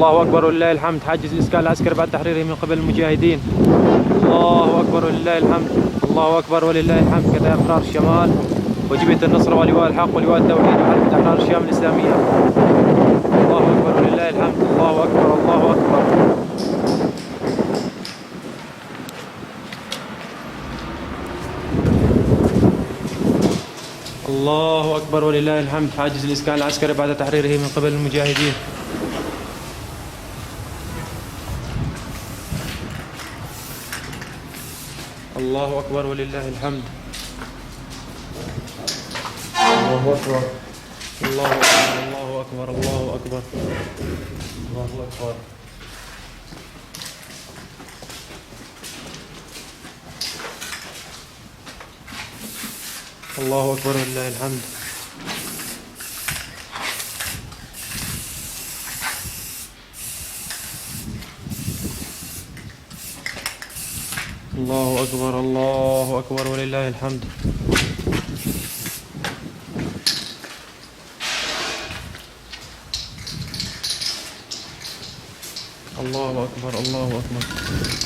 الله أكبر ولله الحمد. حاجز الإسكان العسكري بعد تحريره من قبل المجاهدين. الله أكبر ولله الحمد. الله أكبر ولله الحمد. كتائب أحرار الشمال وجبهة النصر ولواء الحق ولواء التوحيد وحركة أحرار الشام الإسلامية. الله أكبر ولله الحمد. الله أكبر. الله أكبر. الله أكبر ولله الحمد. حاجز الإسكان العسكري بعد تحريره من قبل المجاهدين. الله أكبر ولله الحمد. الله أكبر. الله أكبر. الله أكبر. الله أكبر. الله أكبر. الله أكبر ولله الحمد. الله أكبر. الله أكبر ولله الحمد. الله أكبر. الله أكبر.